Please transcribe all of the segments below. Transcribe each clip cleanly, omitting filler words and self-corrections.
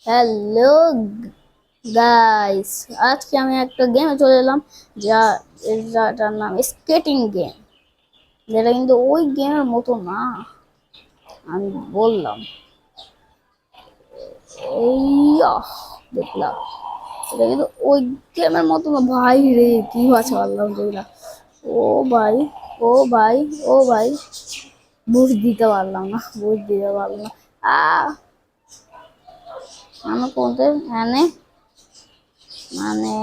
Hello guys, আজকে আমি একটা গেমে চলে এলাম যা যাটার নাম স্কেটিং গেম। যেটা কিন্তু ওই গেমের মতো না, আমি বললাম। এই দেখলাম এটা কিন্তু ওই গেমের মতো না ভাই রে। কি ভাষা বললাম দেখলাম। ও ভাই, ও ভাই, ও ভাই, বুঝ দিতে পারলাম না, বুঝ দিতে পারলাম না। আমি কোনতে এনে মানে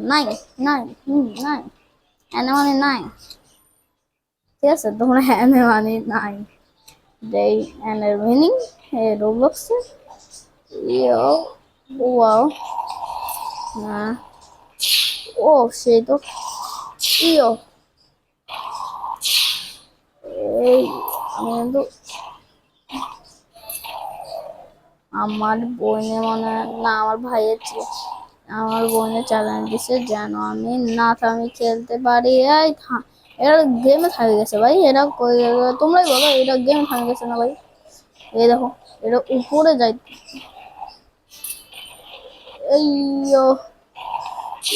নাই, নাই, নাই, এনে মানে নাই। ঠিক আছে, তোমরা এনে মানে নাই দেই। এনের মিনিং রোবলক্সে ইয়ো ওয়াও না। ও সেই তো ইয়ো এই আমি কিন্তু আমার বোনে মনে না, আমার ভাইয়ের আমার বোনে চ্যালেঞ্জ দিছে যেন আমি না থামি খেলতে পারি। এই এরা গেমে থামে গেছে ভাই। এরা তোমরাই বলো, এটা গেমে থামে গেছে না ভাই? এই দেখো, এটা উপরে যাই। এইয়ো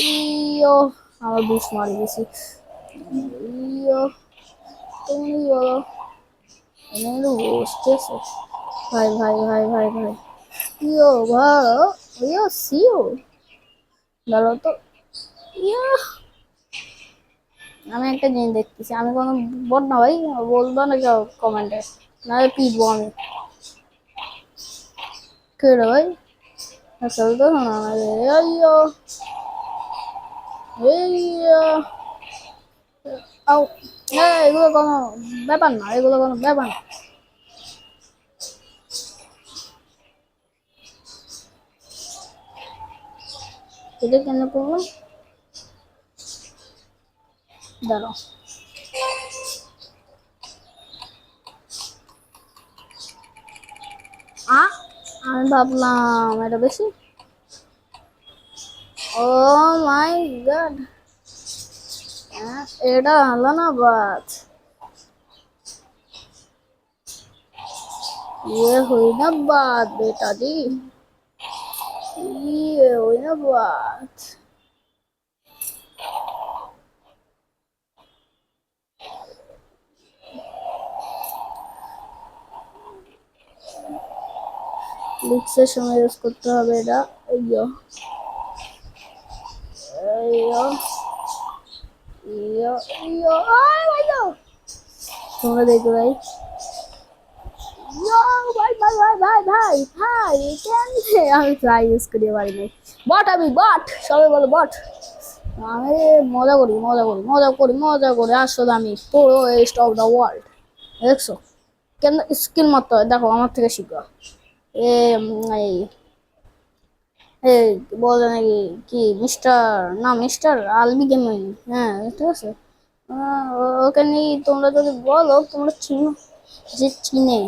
ইয়ো আমার বিষ মারি গেছি। ইয়ো তুমি বলো, এনে বসতেছে। ভাই ভাই ভাই ভাই ভাই, ইয়ো ভালো, ইয়ো সিও ধরো তো। ইয়া আমি একটা জিনিস দেখতেছি, আমি কোনো বট না ভাই, বলবো না কেউ কমেন্টে, নাহলে পিটবো আমি। কে রে ভাই? আসল তো না রে। আইয়ো এইয়া আও, এগুলো কোনো ব্যাপার না, এগুলো কোনো ব্যাপার না। এটা কেন করবো? দাঁড়াও। আ আমি ভাবলাম এটা বেশি। ও মাই গড, এটা হলো না বাত। ये हुई ना बात बेटा जी, ये हुई ना बात। লিক্সের সময় ইউজ করতে হবে এটা। ইয়ো ইয়ো ইয়ো ইয়ো ভাইয়ো, তোমরা দেখো ভাই। ইয়ো ভাই ভাই ভাই ভাই ভাই ভাই, কেন আমি ট্রাই ইউজ করি পারি নাই। বট, আমি বট, সবাই বলো বট। আমি মজা করি, মজা করি, মজা করি, মজা করি। আসলে আমি পোয়েস্ট অফ দ্য ওয়ার্ল্ড। দেখছো কেন স্কিল মারতে হয়? দেখো আমার থেকে শিখো। এ এই এই বলে নাকি কি মিস্টার, না মিস্টার আলবি গেমিং। হ্যাঁ ঠিক আছে। ওকে নিয়ে তোমরা যদি বলো তোমরা চিনো, যে চিনে,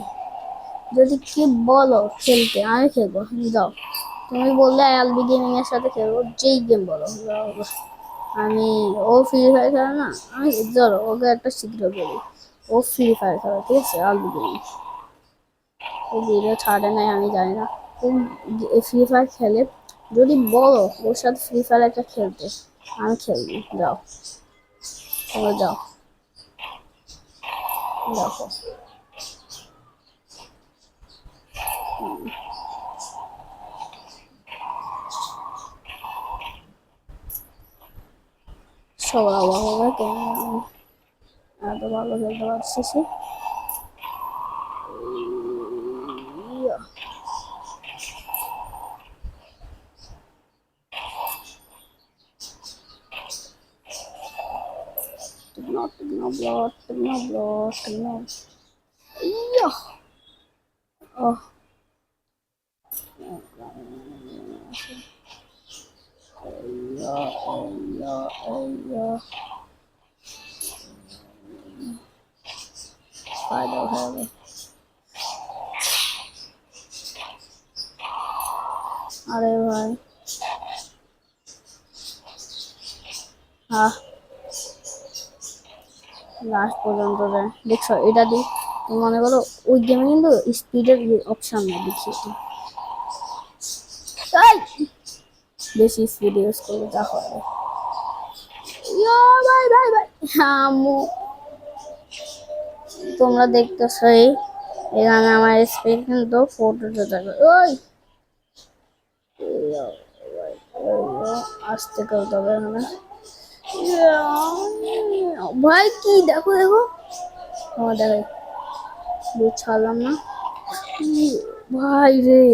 যদি কি বলো খেলতে, আমি খেলবো। যাও, তুমি বললে আলবি গেমিং এর সাথে খেলবো, যেই গেম বলো। আমি ও ফ্রি ফায়ার খেলে না, আমি ধরো ওকে একটা শীঘ্র বলি, ও ফ্রি ফায়ার খেলে। ঠিক আছে, আলবি গেমিং ও ভিডিও ছাড়ে নাই আমি জানি না। ও ফ্রি ফায়ার খেলে, যদি বলো ওর সাথে ফ্রি ফায়ার একটা খেলতে, আমি খেলবো। যাও তোমরা যাও, দেখো। সবার অবাক হবে কেন আমি এত ভালো খেলতে পারছি। Not blood, not blood, not. Yeah. Oh. Yeah, yeah, yeah. Spider heavy. আরে ভাই, লাস্ট পর্যন্ত যায়। দেখছো এটা দিয়ে তুমি মনে করো ওই গেমে কিন্তু স্পিডের অপশন নেই, দেখিয়ে এই বেশি স্পিড ইউজ করলে যা হবে। ইয়ো ভাই ভাই ভাই আম্মু তোমরা দেখতেছই এখানে আমার স্পিড কিন্তু 4 যাবে। ওই ইয়ো, ইয়ো, আস্তে করতে হবে এখানে। ইয়ো, ভাই কি দেখো দেখো তোমার দেখো বুঝছালাম না ভাই রে।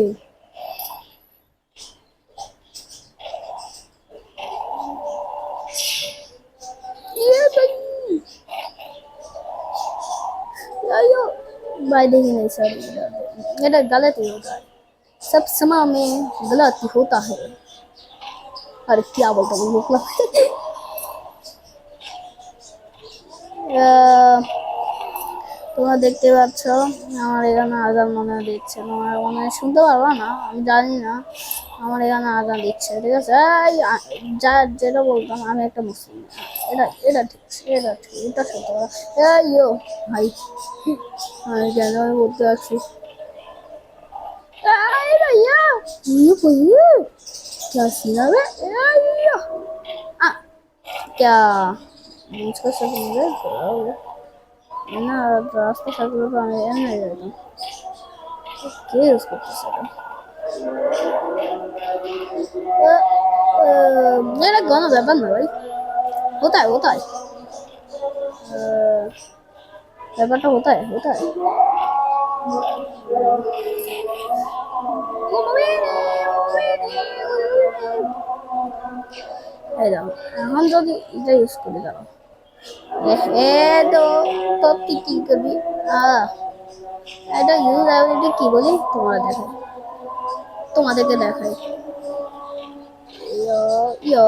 ये भाई आयो भाई देखिए नहीं सर मेरा गलत ही होता है सब समय में गलत ही होता है। अरे क्या बोलता हूँ मतलब তোমরা দেখতে পাচ্ছ আমার এখানে আজান মনে হয় দিচ্ছে, তোমার মনে হয় শুনতে পারবা না আমি জানি না। আমার এখানে আজান দিচ্ছে ঠিক আছে। এই যা যেটা বলতাম আমি একটা মুসলিম, এটা এটা ঠিক আছে, এটা ঠিক, এটা সত্য কথা। ইয়ো ভাই আমি কেন বলতে পারছি भैया ये भैया क्या सीन है भैया क्या मुझको सब मुझे ना रास्ता सकल तो আমি এনে যেতাম কে ইউজ করতেছে এটা কোনো ব্যাপার না ভাই কোথায় কোথায় ব্যাপারটা কোথায় কোথায় এই দাও এখন যদি এটা ইউজ করি দাও তো তুই কি করবি এটা ইউজ অ্যাবিলিটি কি বলি তোমাদেরকে দেখাই ইয়ো ইয়ো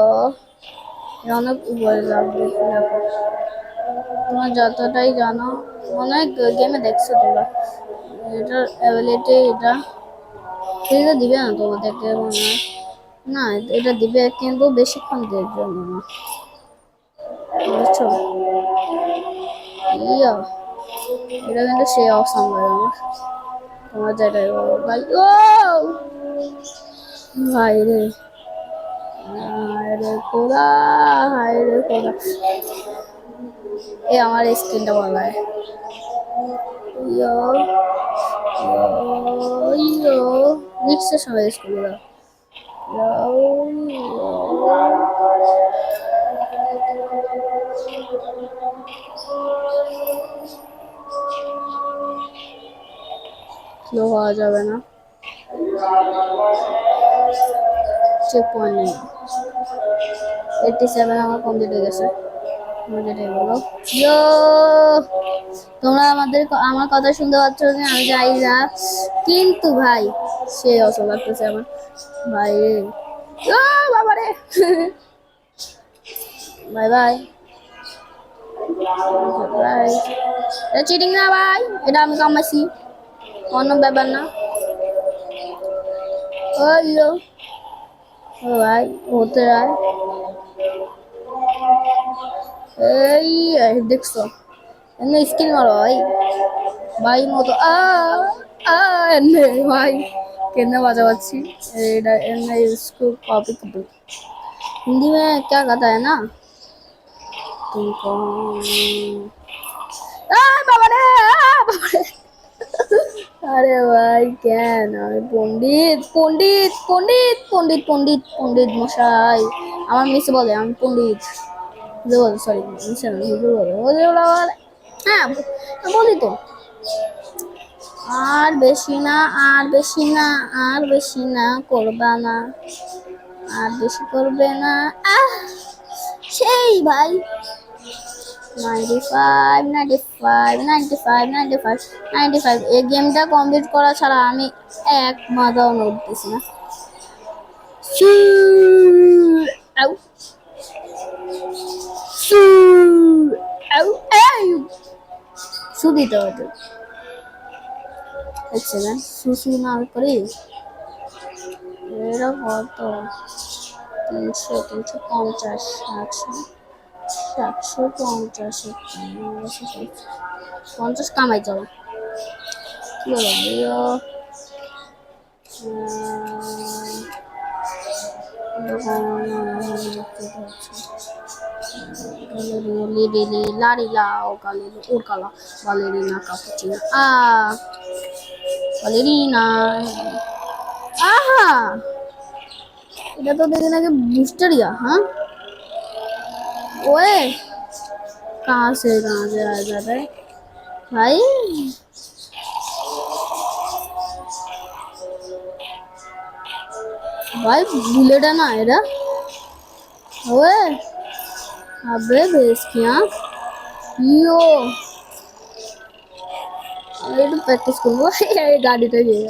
অনেক উপরে লাগবে দেখো তোমার যতটাই জানো অনেক গেমে দেখছো তোমরা এটার অ্যাবিলিটি এটা এটা দিবে না তোমাদেরকে মনে হয় না এটা দিবে কিন্তু বেশিক্ষণ দেওয়ার জন্য না বুঝছো ইয়া এটা কিন্তু সে অসম ভাই আমার তোমার যেটাই বলো ভাই ও ভাই রে হায় রে খোদা হায় রে খোদা এই আমার স্ক্রিনটা বলা হয় ইয়ো ইয়ো রিক্সের সময় স্কুল স্লো হওয়া যাবে না চেক পয়েন্ট নেই 87 আমার কমপ্লিট হয়ে গেছে যেটাই বলো ইয়ো তোমরা আমার কথা শুনতে পাচ্ছ যে আমি যাই না কিন্তু ভাই সে অসল লাগতেছে আমার ভাই বাবা রে বাই বাই ভাই এটা চিটিং না ভাই এটা আমি কামাইছি অন্য ব্যাপার না ওইলো ও ভাই হতে যায় এই দেখছো এমনি স্কিল মারো ভাই ভাই মতো এমনি ভাই কেনে বাজাচ্ছি এটা एमने इसको कॉपी कॉपी हिंदी में क्या कहता है ना तुमको बाबा रे अरे भाई क्या ना पंडित पंडित पंडित पंडित पंडित पंडित मशाई আমার মিস বলে আমি পণ্ডিত বল সরি মিস না হুজুর বলে বলে হ্যাঁ বলি তো আর বেশি না আর বেশি না আর বেশি না করবা না আর বেশি করবে না সেই ভাই 95 95 95 95 95 এই গেমটা কমপ্লিট করা ছাড়া আমি এক মাথাও নড়তেছি না আউ আউ আউ সুদিতে হতো আচ্ছা না সুসু না করি এরা কত 300 350 750 50 কামাই যাবে কি বলো Lili, Larila, Urkala, Valerina, Cappuccino. Ah, Valerina. आहा এটা তো দেখে নাকি बुस्टरिया हाँ ओए कहाँ से आ जाता है भाई भाई बुलेट है ना एरा ओए अबे बेस की आँख यो ये तो प्रैक्टिस करूँगा ये गाड़ी तो ये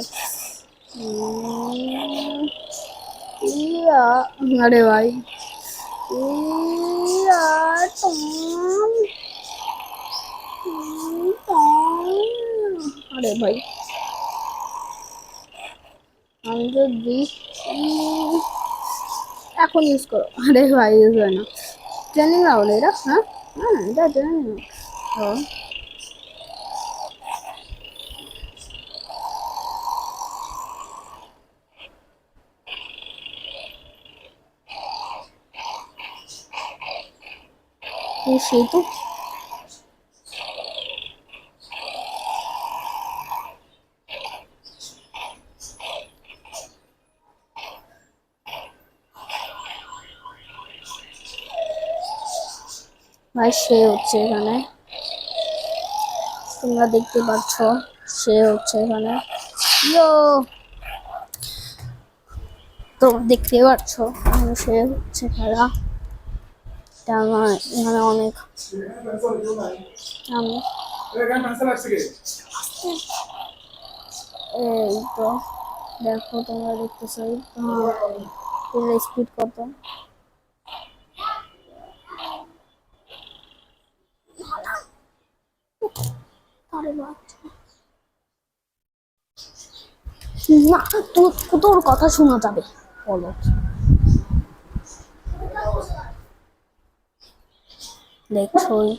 या अरे भाई या टॉम अरे भाई আমি যদি এখন ইউজ করো আরে ভাই ইউজ হয় না ট্রেনিং না হলো এটা হ্যাঁ হ্যাঁ এটা ট্রেনিং ও সেই তো ভাই সে হচ্ছে এখানে তোমরা দেখতে পাচ্ছ সে হচ্ছে এখানে ইয়ো তো দেখতে পাচ্ছ সে হচ্ছে খেলা এখানে অনেক আমি এই তো দেখো তোমরা দেখতেছো স্পিড কত আরে বাচ্চা না তোর কথা শোনা যাবে বলো দেখছোই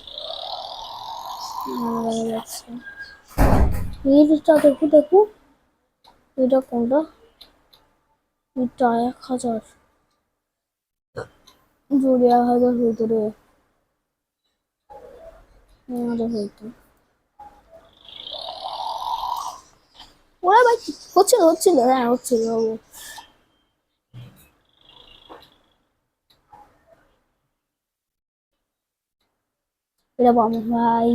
এইটা দেখো দেখো এটা কোনটা এটা 1000 জোরে 1000 ভিতরে হইতো ওরা ভাই হচ্ছিল হ্যাঁ হচ্ছিল এটা বাবা ভাই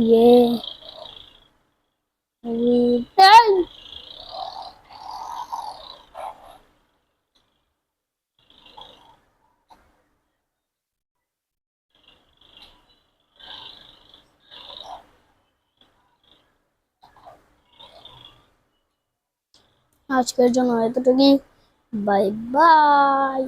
আজকের জন্য এতটুকুই বাই বাই